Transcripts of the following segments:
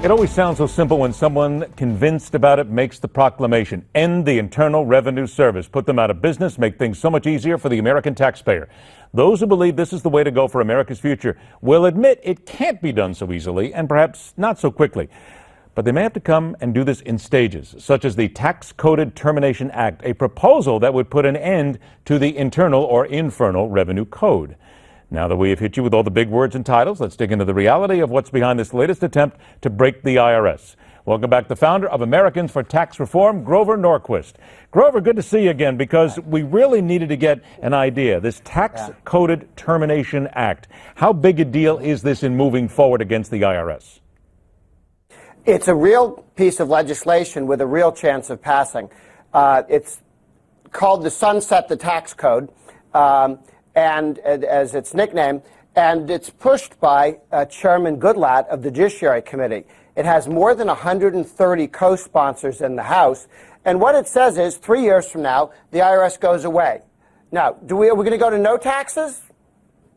It always sounds so simple when someone convinced about it makes the proclamation. End the Internal Revenue Service. Put them out of business. Make things so much easier for the American taxpayer. Those who believe this is the way to go for America's future will admit it can't be done so easily and perhaps not so quickly. But they may have to come and do this in stages, such as the Tax Code Termination Act, a proposal that would put an end to the Internal or Infernal Revenue Code. Now that we have hit you with all the big words and titles, let's dig into the reality of what's behind this latest attempt to break the IRS. Welcome back the founder of Americans for Tax Reform, Grover Norquist. Grover, good to see you again, because we really needed to get an idea. This Tax Code Termination Act, how big a deal is this in moving forward against the IRS? It's a real piece of legislation with a real chance of passing. It's called the Sunset the Tax Code. And as its nickname, and it's pushed by Chairman Goodlatte of the Judiciary Committee. It has more than 130 co-sponsors in the House, and what it says is 3 years from now, the IRS goes away. Now, are we going to go to no taxes?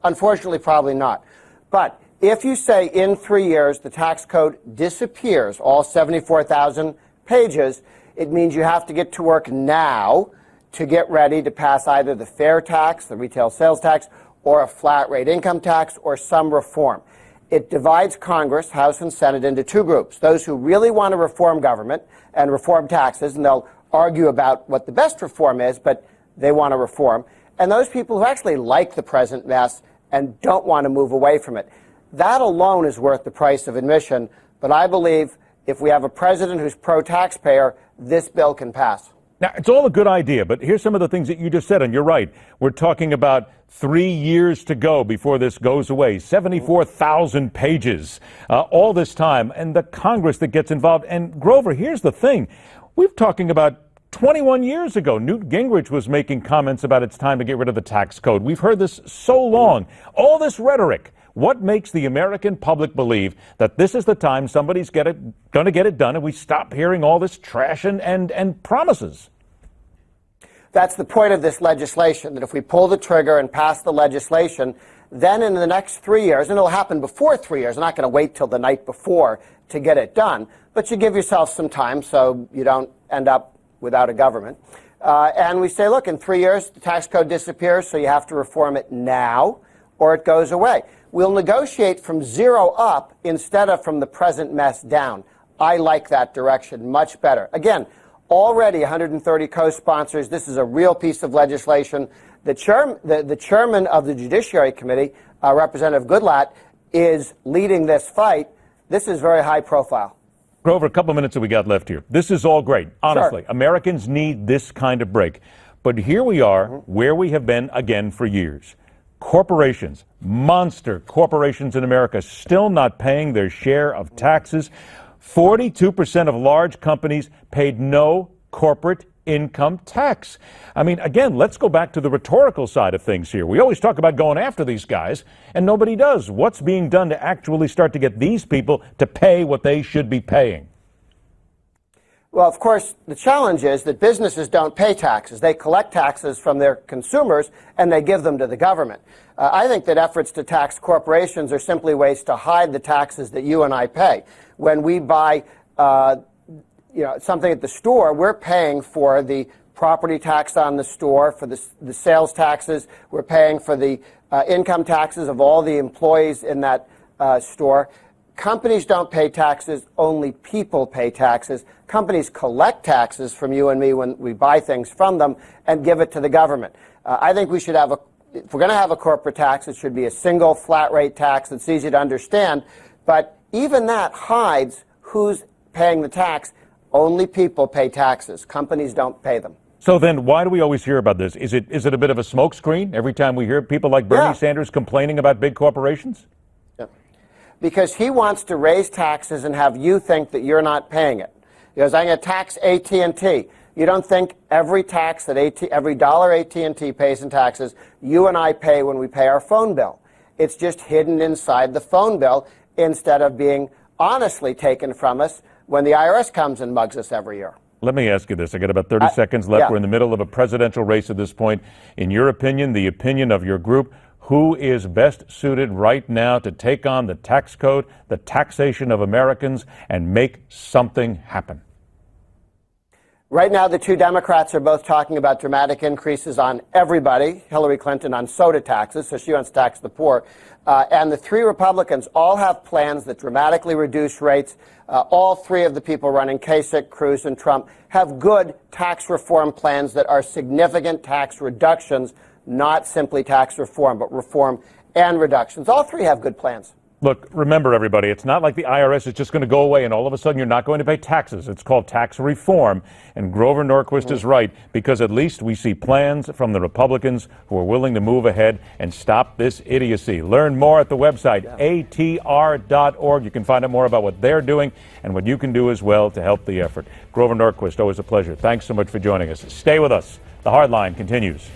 Unfortunately, probably not. But if you say in 3 years the tax code disappears, all 74,000 pages, it means you have to get to work now to get ready to pass either the fair tax, the retail sales tax, or a flat rate income tax, or some reform. It divides Congress, House and Senate, into two groups. Those who really want to reform government and reform taxes, and they'll argue about what the best reform is, but they want to reform. And those people who actually like the present mess and don't want to move away from it. That alone is worth the price of admission, but I believe if we have a president who's pro-taxpayer, this bill can pass. Now, it's all a good idea, but here's some of the things that you just said, and you're right. We're talking about 3 years to go before this goes away, 74,000 pages, all this time, and the Congress that gets involved. And Grover, here's the thing. We're talking about 21 years ago, Newt Gingrich was making comments about it's time to get rid of the tax code. We've heard this so long. All this rhetoric. What makes the American public believe that this is the time somebody's going to get it done and we stop hearing all this trash and promises? That's the point of this legislation, that if we pull the trigger and pass the legislation, then in the next 3 years, and it'll happen before 3 years, I'm not going to wait till the night before to get it done, but you give yourself some time so you don't end up without a government. And we say, look, in 3 years, the tax code disappears, so you have to reform it now, or it goes away. We'll negotiate from zero up instead of from the present mess down. I like that direction much better. Again, already 130 co-sponsors. This is a real piece of legislation. The chairman of the Judiciary Committee, Representative Goodlatte, is leading this fight. This is very high profile. Grover, a couple minutes that we got left here. This is all great. Honestly, Sure. Americans need this kind of break. But here we are, where we have been again for years. Corporations, monster corporations in America, still not paying their share of taxes. 42% of large companies paid no corporate income tax. I mean, again, let's go back to the rhetorical side of things here. We always talk about going after these guys, and nobody does. What's being done to actually start to get these people to pay what they should be paying? Well, of course, the challenge is that businesses don't pay taxes. They collect taxes from their consumers, and they give them to the government. I think that efforts to tax corporations are simply ways to hide the taxes that you and I pay. When we buy something at the store, we're paying for the property tax on the store, for the sales taxes. We're paying for the income taxes of all the employees in that store. Companies don't pay taxes, only people pay taxes. Companies collect taxes from you and me when we buy things from them and give it to the government. I think we should have if we're going to have a corporate tax, it should be a single flat rate tax that's easy to understand. But even that hides who's paying the tax. Only people pay taxes. Companies don't pay them. So then why do we always hear about this? Is it a bit of a smokescreen every time we hear people like Bernie Sanders complaining about big corporations? Because he wants to raise taxes and have you think that you're not paying it. He goes, I'm going to tax AT&T. You don't think every tax that every dollar AT&T pays in taxes, you and I pay when we pay our phone bill. It's just hidden inside the phone bill instead of being honestly taken from us when the IRS comes and mugs us every year. Let me ask you this. I got about 30 seconds left. We're in the middle of a presidential race at this point. In your opinion, the opinion of your group, who is best suited right now to take on the tax code, the taxation of Americans, and make something happen? Right now, the two Democrats are both talking about dramatic increases on everybody. Hillary Clinton on soda taxes, so she wants to tax the poor. And the three Republicans all have plans that dramatically reduce rates. All three of the people running Kasich, Cruz, and Trump have good tax reform plans that are significant tax reductions, not simply tax reform, but reform and reductions. All three have good plans. Look, remember, everybody, it's not like the IRS is just going to go away and all of a sudden you're not going to pay taxes. It's called tax reform. And Grover Norquist is right, because at least we see plans from the Republicans who are willing to move ahead and stop this idiocy. Learn more at the website, atr.org. You can find out more about what they're doing and what you can do as well to help the effort. Grover Norquist, always a pleasure. Thanks so much for joining us. Stay with us. The Hard Line continues.